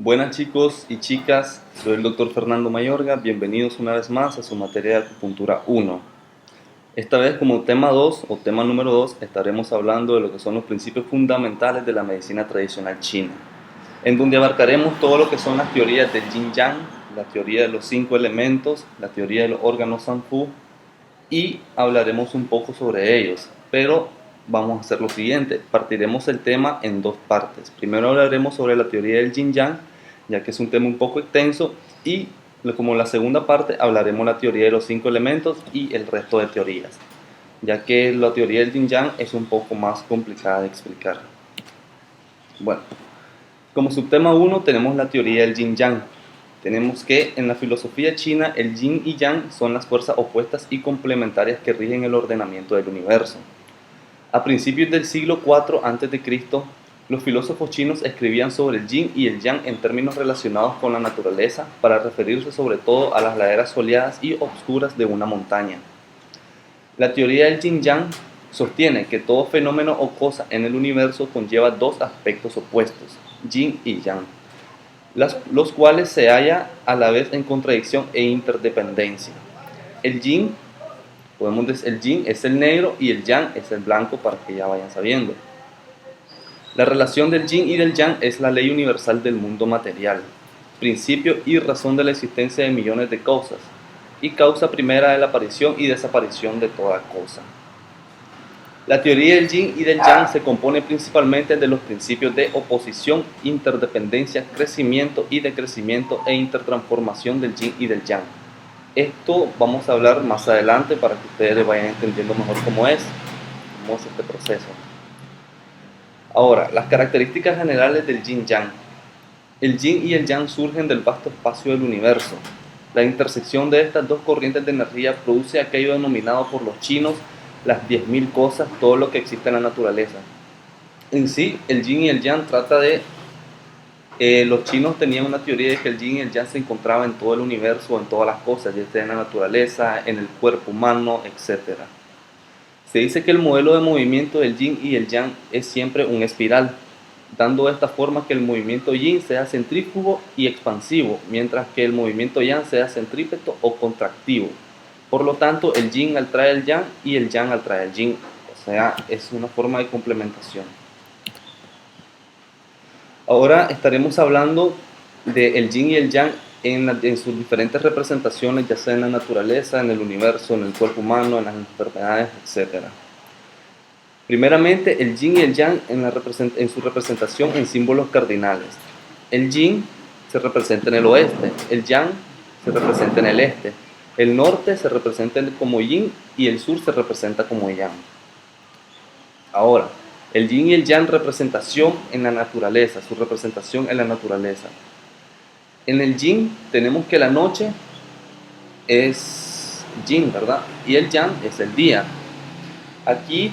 Buenas chicos y chicas, soy el doctor Fernando Mayorga, bienvenidos una vez más a su materia de acupuntura 1. Esta vez como tema 2 o tema número 2 estaremos hablando de lo que son los principios fundamentales de la medicina tradicional china, en donde abarcaremos todo lo que son las teorías del Yin Yang, la teoría de los 5 elementos, la teoría de los órganos Sanfu y hablaremos un poco sobre ellos, pero vamos a hacer lo siguiente, partiremos el tema en dos partes. Primero hablaremos sobre la teoría del Yin Yang, ya que es un tema un poco extenso, y como la segunda parte hablaremos la teoría de los 5 elementos y el resto de teorías, ya que la teoría del Yin Yang es un poco más complicada de explicar. Bueno, como subtema 1 tenemos la teoría del Yin Yang. Tenemos que en la filosofía china el yin y yang son las fuerzas opuestas y complementarias que rigen el ordenamiento del universo. A principios del siglo IV a.C., los filósofos chinos escribían sobre el yin y el yang en términos relacionados con la naturaleza para referirse sobre todo a las laderas soleadas y oscuras de una montaña. La teoría del yin-yang sostiene que todo fenómeno o cosa en el universo conlleva dos aspectos opuestos, yin y yang, los cuales se hallan a la vez en contradicción e interdependencia. El yin, el yin es el negro y el yang es el blanco, para que ya vayan sabiendo. La relación del yin y del yang es la ley universal del mundo material, principio y razón de la existencia de millones de cosas, y causa primera de la aparición y desaparición de toda cosa. La teoría del yin y del yang se compone principalmente de los principios de oposición, interdependencia, crecimiento y decrecimiento e intertransformación del yin y del yang. Esto vamos a hablar más adelante para que ustedes vayan entendiendo mejor cómo es este proceso. Ahora, las características generales del yin-yang. El yin y el yang surgen del vasto espacio del universo. La intersección de estas dos corrientes de energía produce aquello denominado por los chinos las 10.000 cosas, todo lo que existe en la naturaleza. En sí, el yin y el yang trata de... los chinos tenían una teoría de que el yin y el yang se encontraban en todo el universo, en todas las cosas, ya sea en la naturaleza, en el cuerpo humano, etc. Se dice que el modelo de movimiento del yin y el yang es siempre un espiral, dando de esta forma que el movimiento yin sea centrífugo y expansivo, mientras que el movimiento yang sea centrípeto o contractivo. Por lo tanto, el yin atrae el yang y el yang atrae el yin, o sea, es una forma de complementación. Ahora estaremos hablando del yin y el yang en sus diferentes representaciones, ya sea en la naturaleza, en el universo, en el cuerpo humano, en las enfermedades, etc. Primeramente, el yin y el yang en su representación en símbolos cardinales. El yin se representa en el oeste, el yang se representa en el este, el norte se representa como yin y el sur se representa como yang. Ahora, el yin y el yang representación en la naturaleza, su representación en la naturaleza. En el yin tenemos que la noche es yin, ¿verdad? Y el yang es el día. Aquí,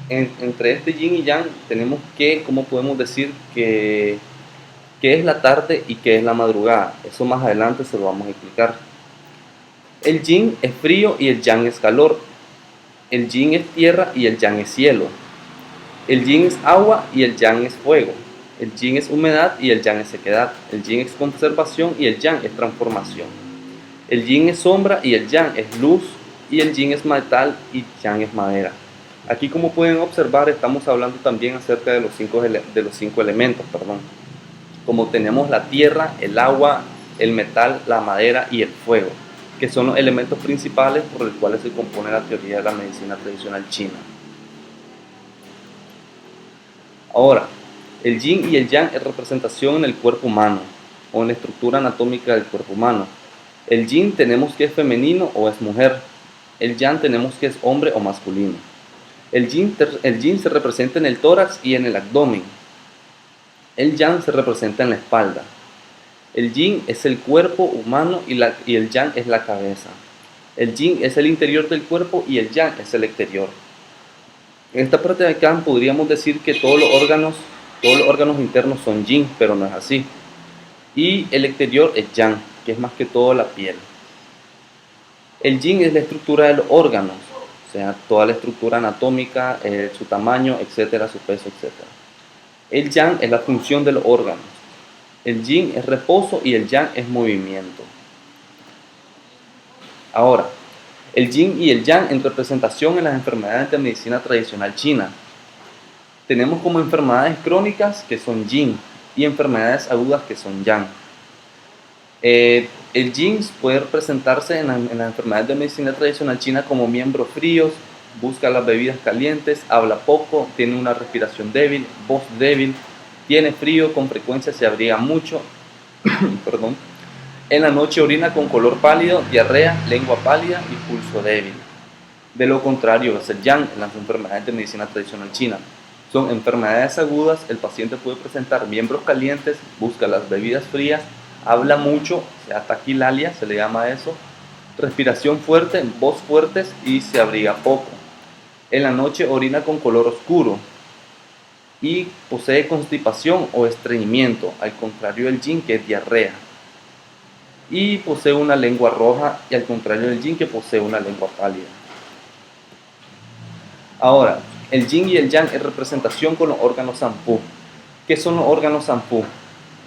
entre este yin y yang, tenemos que, ¿cómo podemos decir qué es la tarde y qué es la madrugada? Eso más adelante se lo vamos a explicar. El yin es frío y el yang es calor. El yin es tierra y el yang es cielo. El yin es agua y el yang es fuego. El yin es humedad y el yang es sequedad. El yin es conservación y el yang es transformación. El yin es sombra y el yang es luz. Y el yin es metal y yang es madera. Aquí, como pueden observar, estamos hablando también acerca de los cinco elementos, como tenemos la tierra, el agua, el metal, la madera y el fuego, que son los elementos principales por los cuales se compone la teoría de la medicina tradicional china. Ahora, el yin y el yang es representación en el cuerpo humano, o en la estructura anatómica del cuerpo humano. El yin tenemos que es femenino o es mujer. El yang tenemos que es hombre o masculino. El yin se representa en el tórax y en el abdomen. El yang se representa en la espalda. El yin es el cuerpo humano y el yang es la cabeza. El yin es el interior del cuerpo y el yang es el exterior. En esta parte de acá podríamos decir que todos los órganos internos son yin, pero no es así. Y el exterior es yang, que es más que todo la piel. El yin es la estructura de los órganos, o sea, toda la estructura anatómica, su tamaño, etcétera, su peso, etcétera. El yang es la función de los órganos. El yin es reposo y el yang es movimiento. Ahora, el yin y el yang en representación en las enfermedades de medicina tradicional china. Tenemos como enfermedades crónicas que son yin y enfermedades agudas que son yang. El yin puede representarse en las enfermedades de medicina tradicional china como miembros fríos, busca las bebidas calientes, habla poco, tiene una respiración débil, voz débil, tiene frío, con frecuencia se abriga mucho, perdón. En la noche orina con color pálido, diarrea, lengua pálida y pulso débil. De lo contrario es el yang en las enfermedades de medicina tradicional china. Son enfermedades agudas, el paciente puede presentar miembros calientes, busca las bebidas frías, habla mucho, sea taquilalia, se le llama eso, respiración fuerte, voz fuertes y se abriga poco. En la noche orina con color oscuro y posee constipación o estreñimiento, al contrario del yin que es diarrea. Y posee una lengua roja y al contrario del yin que posee una lengua pálida. Ahora, el yin y el yang en representación con los órganos Sanpu. ¿Qué son los órganos Sanpu?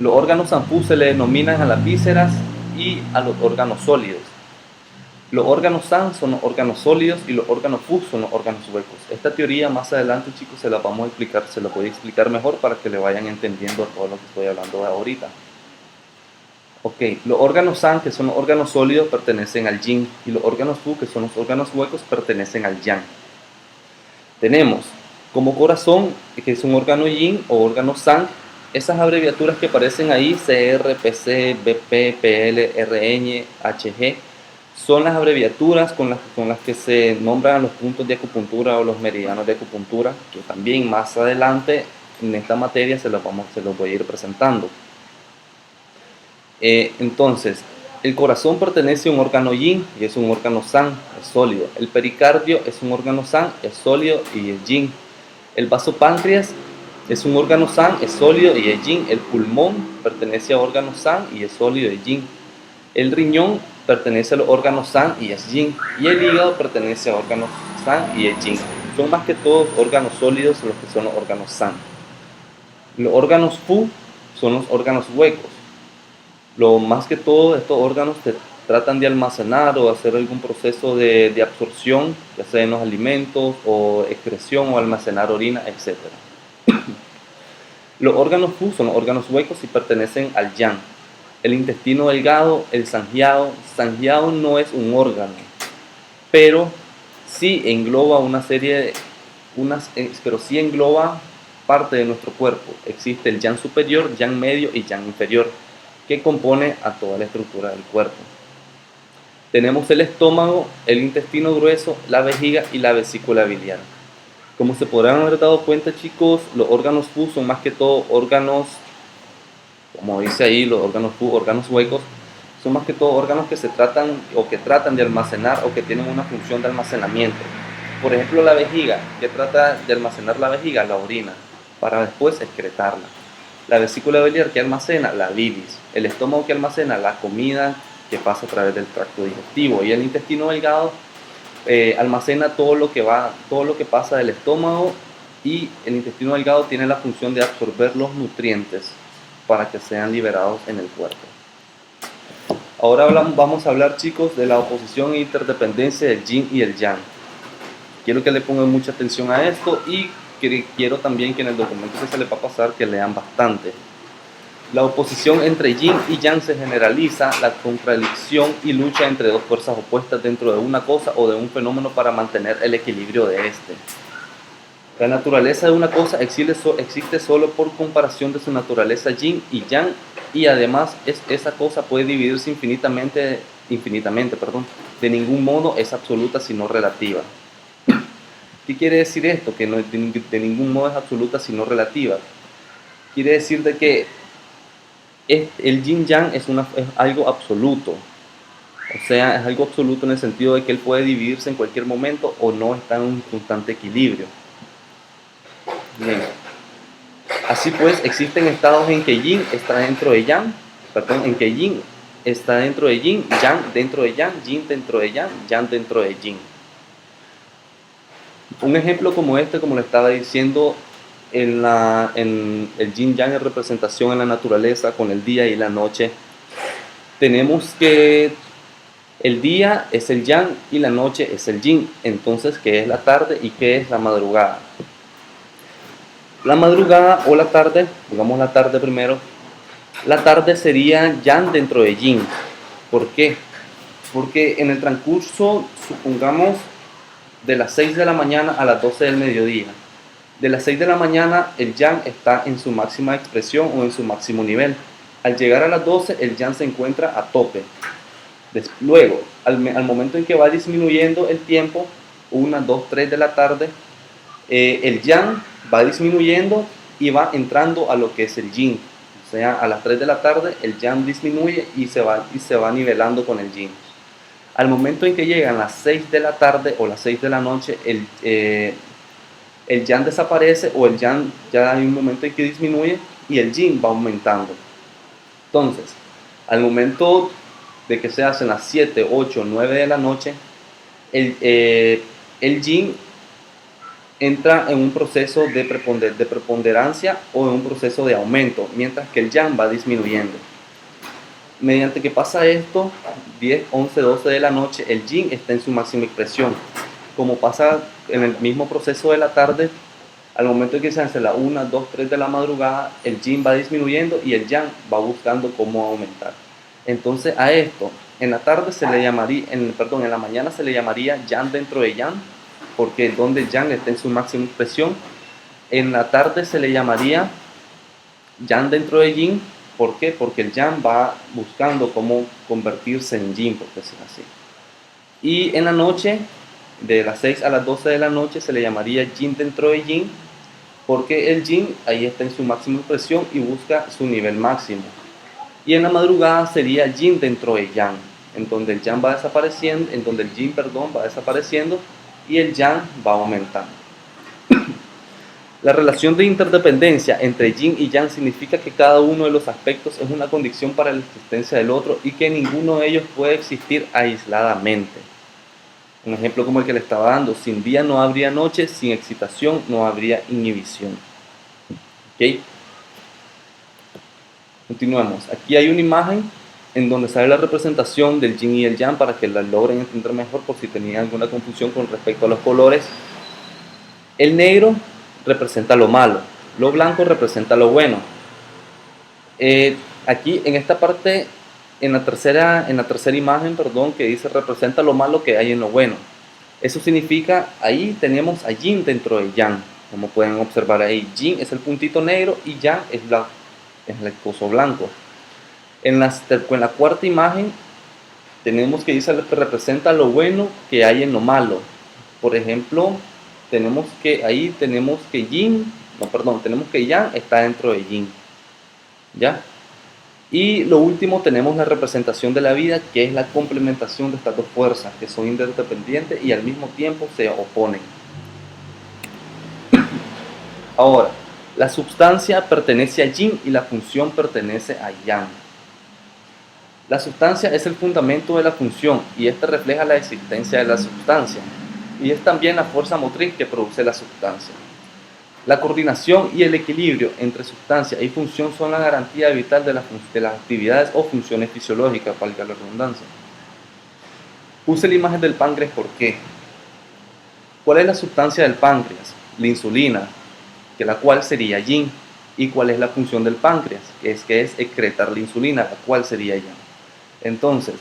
Los órganos Sanpu se le denominan a las vísceras y a los órganos sólidos. Los órganos San son los órganos sólidos y los órganos Fu son los órganos huecos. Esta teoría más adelante, chicos, se la vamos a explicar, se la voy a explicar mejor para que le vayan entendiendo todo lo que estoy hablando ahorita. Ok, los órganos San, que son los órganos sólidos, pertenecen al yin, y los órganos Fu, que son los órganos huecos, pertenecen al yang. Tenemos como corazón, que es un órgano yin o órgano San, esas abreviaturas que aparecen ahí, CR, PC, BP, PL, RN, HG, son las abreviaturas con las que se nombran los puntos de acupuntura o los meridianos de acupuntura, que también más adelante en esta materia se los voy a ir presentando. Entonces, el corazón pertenece a un órgano yin y es un órgano san, es sólido. El pericardio es un órgano san, es sólido y es yin. El vaso páncreas es un órgano san, es sólido y es yin. El pulmón pertenece a órgano san y es sólido y es yin. El riñón pertenece a los órganos san y es yin. Y el hígado pertenece a órganos san y es yin. Son más que todos órganos sólidos los que son los órganos san. Los órganos fu son los órganos huecos. Lo más que todo, estos órganos tratan de almacenar o hacer algún proceso de absorción, ya sea en los alimentos o excreción o almacenar orina, etc. Los órganos Fu son los órganos huecos y pertenecen al yang. El intestino delgado, el sanjiao. Sanjiao no es un órgano, pero sí engloba una serie pero sí engloba parte de nuestro cuerpo. Existe el yang superior, yang medio y yang inferior, que compone a toda la estructura del cuerpo. Tenemos el estómago, el intestino grueso, la vejiga y la vesícula biliar. Como se podrán haber dado cuenta, chicos, los órganos Fu son más que todo órganos, como dice ahí, los órganos Fu, órganos huecos, son más que todo órganos que se tratan o que tratan de almacenar o que tienen una función de almacenamiento. Por ejemplo, la vejiga, que trata de almacenar la vejiga, la orina, para después excretarla. La vesícula biliar, que almacena la bilis. El estómago, que almacena la comida que pasa a través del tracto digestivo. Y el intestino delgado almacena todo lo que pasa del estómago, y el intestino delgado tiene la función de absorber los nutrientes para que sean liberados en el cuerpo. Ahora vamos a hablar, chicos, de la oposición e interdependencia del yin y el yang. Quiero que le pongan mucha atención a esto y quiero también que en el documento que se les va a pasar que lean bastante. La oposición entre yin y yang se generaliza la contradicción y lucha entre dos fuerzas opuestas dentro de una cosa o de un fenómeno para mantener el equilibrio de este. La naturaleza de una cosa existe solo por comparación de su naturaleza yin y yang, y además esa cosa puede dividirse infinitamente. De ningún modo es absoluta sino relativa. ¿Qué quiere decir esto? Que no, de ningún modo es absoluta sino relativa. Quiere decir de que el yin-yang es algo absoluto. O sea, es algo absoluto en el sentido de que él puede dividirse en cualquier momento o no está en un constante equilibrio. Bien. Así pues, existen estados en que yin está dentro de yang, en que yin está dentro de yin, yang dentro de yang, yin dentro de yang dentro de yin. Un ejemplo como este, como le estaba diciendo, en el yin yang en representación en la naturaleza con el día y la noche, tenemos que el día es el yang y la noche es el yin. Entonces, ¿qué es la tarde y qué es la madrugada? La madrugada o la tarde, digamos la tarde primero, la tarde sería yang dentro de yin. ¿Por qué? Porque en el transcurso, supongamos, de las 6 de la mañana a las 12 del mediodía, de las 6 de la mañana el yang está en su máxima expresión o en su máximo nivel. Al llegar a las 12 el yang se encuentra a tope. Luego, al momento en que va disminuyendo el tiempo, 1, 2, 3 de la tarde, el yang va disminuyendo y va entrando a lo que es el yin. O sea, a las 3 de la tarde el yang disminuye y se va nivelando con el yin. Al momento en que llegan las 6 de la tarde o las 6 de la noche, el yang desaparece o el yang ya hay un momento en que disminuye y el yin va aumentando. Entonces, al momento de que se hacen las 7, 8, 9 de la noche, el yin entra en un proceso de preponderancia o en un proceso de aumento, mientras que el yang va disminuyendo. Mediante que pasa esto, 10, 11, 12 de la noche, el yin está en su máxima expresión. Como pasa en el mismo proceso de la tarde, al momento en que se hace la 1, 2, 3 de la madrugada, el yin va disminuyendo y el yang va buscando cómo aumentar. Entonces a esto, en la tarde se le llamaría, en la mañana se le llamaría yang dentro de yang, porque donde el yang está en su máxima expresión. En la tarde se le llamaría yang dentro de yin. ¿Por qué? Porque el yang va buscando cómo convertirse en yin, por decirlo así. Y en la noche, de las 6 a las 12 de la noche, se le llamaría yin dentro de yin, porque el yin ahí está en su máxima expresión y busca su nivel máximo. Y en la madrugada sería yin dentro de yang, en donde el yang va desapareciendo, en donde el yin, va desapareciendo y el yang va aumentando. La relación de interdependencia entre yin y yang significa que cada uno de los aspectos es una condición para la existencia del otro y que ninguno de ellos puede existir aisladamente. Un ejemplo como el que le estaba dando: sin día no habría noche, sin excitación no habría inhibición. ¿Okay? Continuamos. Aquí hay una imagen en donde sale la representación del yin y el yang para que la logren entender mejor, por si tenían alguna confusión con respecto a los colores. El negro representa lo malo, lo blanco representa lo bueno. Aquí en esta parte, en la tercera imagen, que dice representa lo malo que hay en lo bueno. Eso significa, ahí tenemos a yin dentro de yang, como pueden observar ahí. Yin es el puntito negro y yang es el coso blanco. En la cuarta imagen tenemos que dice que representa lo bueno que hay en lo malo. Por ejemplo, tenemos que yang está dentro de yin, ¿ya? Y lo último, tenemos la representación de la vida, que es la complementación de estas dos fuerzas que son interdependientes y al mismo tiempo se oponen. Ahora, la sustancia pertenece a yin y la función pertenece a yang. La sustancia es el fundamento de la función y esta refleja la existencia de la sustancia y es también la fuerza motriz que produce la sustancia. La coordinación y el equilibrio entre sustancia y función son la garantía vital de las actividades o funciones fisiológicas, valga la redundancia. Puse la imagen del páncreas, ¿por qué? ¿Cuál es la sustancia del páncreas? La insulina, que la cual sería yin. ¿Y cuál es la función del páncreas? Que es excretar la insulina, la cual sería yang. Entonces,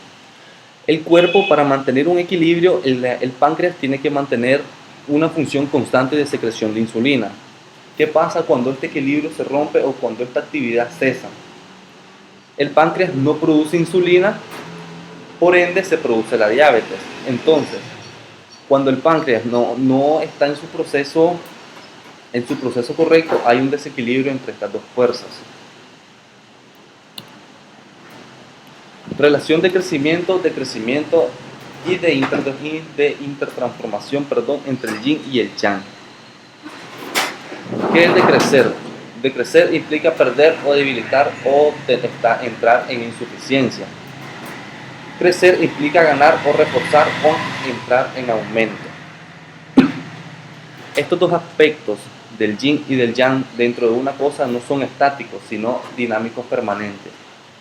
el cuerpo, para mantener un equilibrio, el páncreas tiene que mantener una función constante de secreción de insulina. ¿Qué pasa cuando este equilibrio se rompe o cuando esta actividad cesa? El páncreas no produce insulina, por ende se produce la diabetes. Entonces, cuando el páncreas no está en su proceso correcto, hay un desequilibrio entre estas dos fuerzas. Relación de crecimiento y de intertransformación, entre el yin y el yang. ¿Qué es decrecer? Decrecer implica perder o debilitar o entrar en insuficiencia. Crecer implica ganar o reforzar o entrar en aumento. Estos dos aspectos del yin y del yang dentro de una cosa no son estáticos, sino dinámicos permanentes.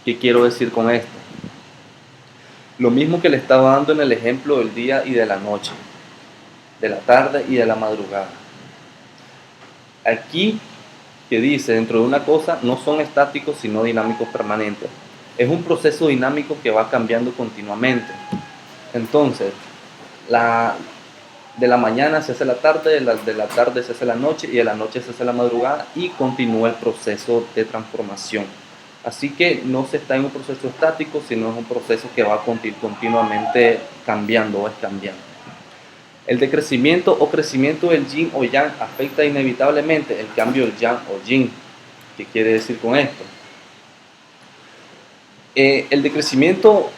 ¿Qué quiero decir con esto? Lo mismo que le estaba dando en el ejemplo del día y de la noche, de la tarde y de la madrugada. Aquí que dice dentro de una cosa no son estáticos sino dinámicos permanentes. Es un proceso dinámico que va cambiando continuamente. Entonces, de la mañana se hace la tarde, de la tarde se hace la noche y de la noche se hace la madrugada y continúa el proceso de transformación. Así que no se está en un proceso estático, sino es un proceso que va continuamente cambiando o es cambiando. El decrecimiento o crecimiento del yin o yang afecta inevitablemente el cambio del yang o yin. ¿Qué quiere decir con esto? El decrecimiento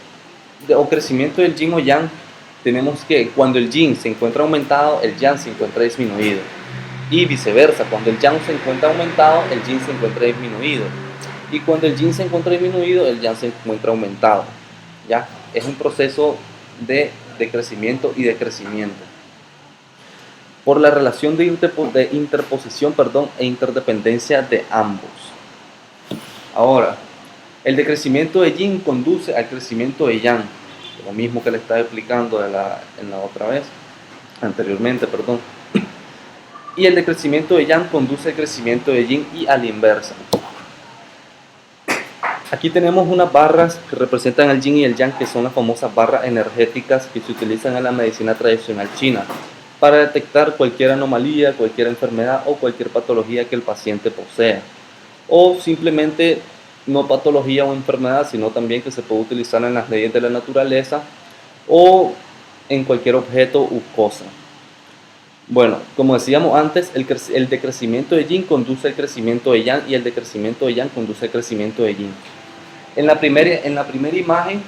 o crecimiento del yin o yang, tenemos que cuando el yin se encuentra aumentado, el yang se encuentra disminuido. Y viceversa, cuando el yang se encuentra aumentado, el yin se encuentra disminuido. Y cuando el yin se encuentra disminuido, el yang se encuentra aumentado. ¿Ya? Es un proceso de crecimiento y de crecimiento. Por la relación de interposición e interdependencia de ambos. Ahora, el decrecimiento de yin conduce al crecimiento de yang, lo mismo que le estaba explicando en la anteriormente. Y el decrecimiento de yang conduce al crecimiento de yin y a la inversa. Aquí tenemos unas barras que representan el yin y el yang, que son las famosas barras energéticas que se utilizan en la medicina tradicional china para detectar cualquier anomalía, cualquier enfermedad o cualquier patología que el paciente posea. O simplemente no patología o enfermedad, sino también que se puede utilizar en las leyes de la naturaleza o en cualquier objeto u cosa. Bueno, como decíamos antes, el decrecimiento de yin conduce al crecimiento de yang y el decrecimiento de yang conduce al crecimiento de yin. En la primera imagen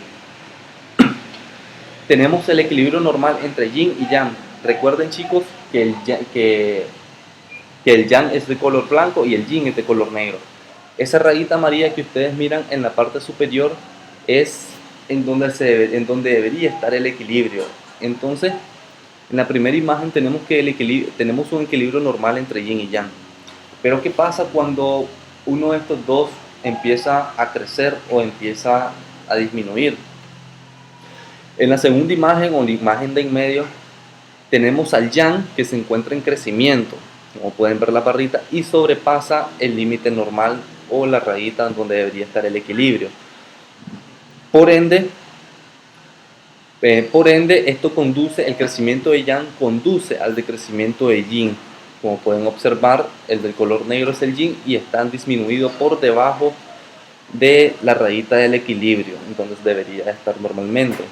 tenemos el equilibrio normal entre yin y yang. Recuerden, chicos, que el yang es de color blanco y el yin es de color negro. Esa rayita amarilla que ustedes miran en la parte superior es en donde debería estar el equilibrio. Entonces, en la primera imagen tenemos un equilibrio normal entre yin y yang. Pero ¿qué pasa cuando uno de estos dos empieza a crecer o empieza a disminuir? En la segunda imagen o la imagen de en medio tenemos al yang que se encuentra en crecimiento, como pueden ver la barrita, y sobrepasa el límite normal o la rayita donde debería estar el equilibrio. Por ende, esto conduce, el crecimiento de yang conduce al decrecimiento de yin. Como pueden observar, el del color negro es el yin y están disminuidos por debajo de la rayita del equilibrio, entonces debería estar normalmente.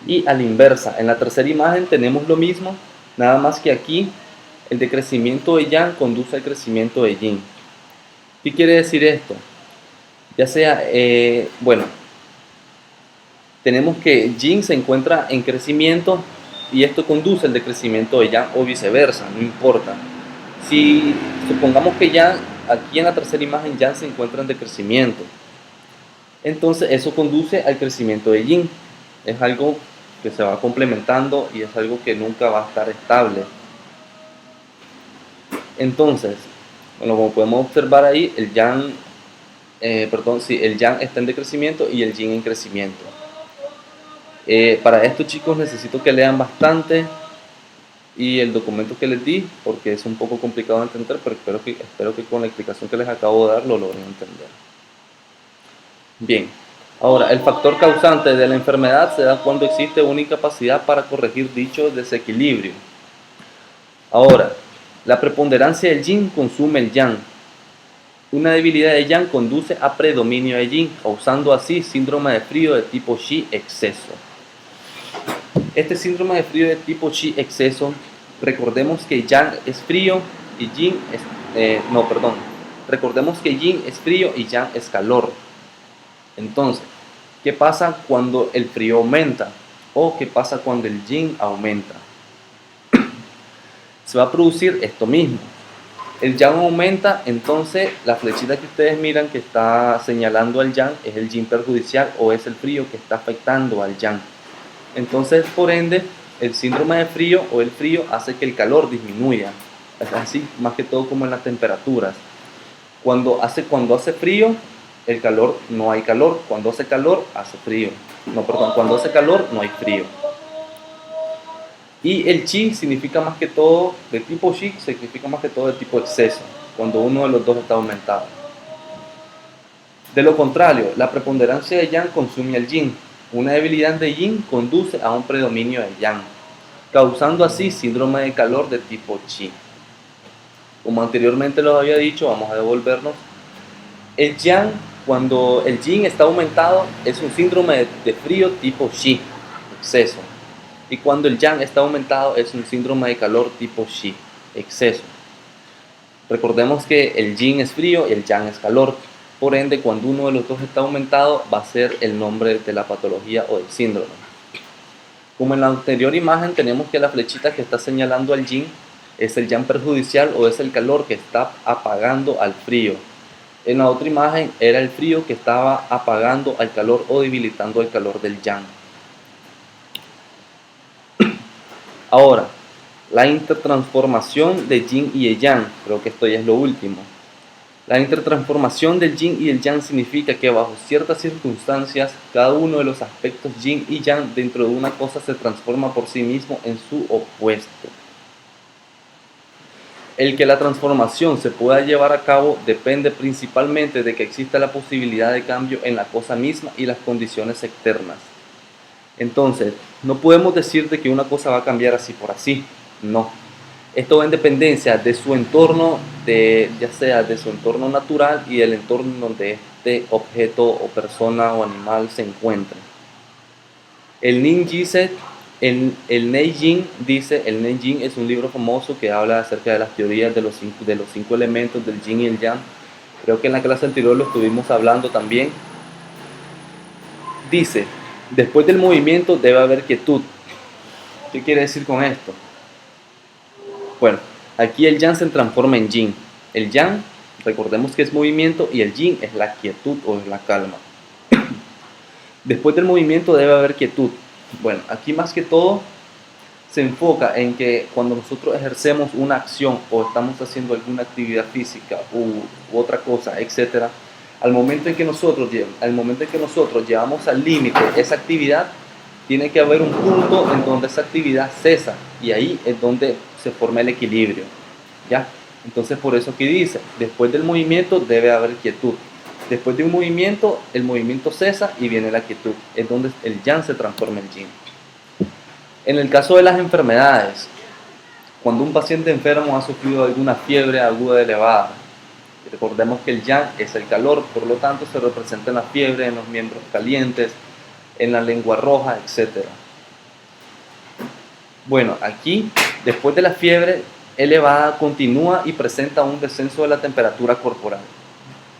Y a la inversa, en la tercera imagen tenemos lo mismo, nada más que aquí el decrecimiento de yang conduce al crecimiento de yin. ¿Qué quiere decir esto? Ya sea, tenemos que yin se encuentra en crecimiento y esto conduce al decrecimiento de yang o viceversa, no importa. Si supongamos que yang, aquí en la tercera imagen yang se encuentra en decrecimiento, entonces eso conduce al crecimiento de yin. Es algo que se va complementando y es algo que nunca va a estar estable. Entonces, bueno, como podemos observar ahí, el yang está en decrecimiento y el yin en crecimiento. Para esto, chicos, necesito que lean bastante y el documento que les di, porque es un poco complicado de entender, pero espero que con la explicación que les acabo de dar lo logren entender. Bien, ahora, el factor causante de la enfermedad se da cuando existe una incapacidad para corregir dicho desequilibrio. Ahora, la preponderancia del yin consume el yang. Una debilidad de yang conduce a predominio de yin, causando así síndrome de frío de tipo Qi exceso. Este síndrome de frío de tipo Qi exceso, recordemos que yang es frío y yin recordemos que yin es frío y yang es calor. Entonces, ¿qué pasa cuando el frío aumenta? ¿O qué pasa cuando el yin aumenta? Se va a producir esto mismo. El yang aumenta, entonces la flechita que ustedes miran que está señalando al yang es el yin perjudicial o es el frío que está afectando al yang. Entonces, por ende, el síndrome de frío o el frío hace que el calor disminuya. Es así, más que todo como en las temperaturas. Cuando hace frío, el calor, no hay calor. Cuando hace calor, hace frío. No, perdón, cuando hace calor, no hay frío. Y el chi significa más que todo, de tipo chi, significa más que todo de tipo exceso, cuando uno de los dos está aumentado. De lo contrario, la preponderancia de yang consume al yin. Una debilidad de yin conduce a un predominio de yang, causando así síndrome de calor de tipo chi. Como anteriormente lo había dicho, vamos a devolvernos. El yang, cuando el yin está aumentado, es un síndrome de frío tipo chi, exceso. Y cuando el yang está aumentado, es un síndrome de calor tipo chi, exceso. Recordemos que el yin es frío y el yang es calor. Por ende, cuando uno de los dos está aumentado, va a ser el nombre de la patología o del síndrome. Como en la anterior imagen tenemos que la flechita que está señalando al yin es el yang perjudicial o es el calor que está apagando al frío. En la otra imagen era el frío que estaba apagando al calor o debilitando el calor del yang. Ahora, la intertransformación de yin y el yang, creo que esto ya es lo último. La intertransformación del yin y el yang significa que bajo ciertas circunstancias, cada uno de los aspectos yin y yang dentro de una cosa se transforma por sí mismo en su opuesto. El que la transformación se pueda llevar a cabo depende principalmente de que exista la posibilidad de cambio en la cosa misma y las condiciones externas. Entonces, no podemos decir de que una cosa va a cambiar así por así, no. Esto va en dependencia de su entorno, ya sea de su entorno natural y del entorno donde este objeto o persona o animal se encuentre. El Neijing dice, el Neijing es un libro famoso que habla acerca de las teorías de los cinco elementos del yin y el yang. Creo que en la clase anterior lo estuvimos hablando también. Dice, después del movimiento debe haber quietud. ¿Qué quiere decir con esto? Bueno, aquí el yang se transforma en yin. El yang, recordemos que es movimiento, y el yin es la quietud o es la calma. Después del movimiento debe haber quietud. Bueno, aquí más que todo se enfoca en que cuando nosotros ejercemos una acción o estamos haciendo alguna actividad física u otra cosa, etc., al momento en que nosotros llevamos al límite esa actividad, tiene que haber un punto en donde esa actividad cesa y ahí es donde se forma el equilibrio, ¿ya? Entonces por eso aquí dice, después del movimiento debe haber quietud. Después de un movimiento, el movimiento cesa y viene la quietud, es donde el yang se transforma en yin. En el caso de las enfermedades, cuando un paciente enfermo ha sufrido alguna fiebre aguda elevada, recordemos que el yang es el calor, por lo tanto se representa en la fiebre, en los miembros calientes, en la lengua roja, etc. Bueno, aquí, después de la fiebre elevada, continúa y presenta un descenso de la temperatura corporal.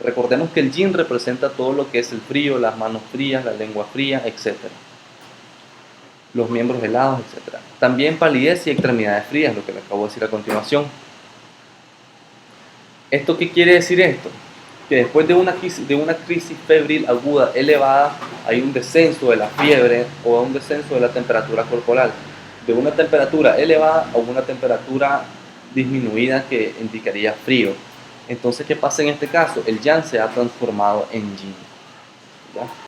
Recordemos que el yin representa todo lo que es el frío, las manos frías, la lengua fría, etc. Los miembros helados, etc. También palidez y extremidades frías, lo que le acabo de decir a continuación. ¿Esto qué quiere decir esto? Que después de una crisis febril aguda elevada, hay un descenso de la fiebre o un descenso de la temperatura corporal, de una temperatura elevada a una temperatura disminuida que indicaría frío. Entonces, ¿qué pasa en este caso? El yang se ha transformado en yin, ¿ya?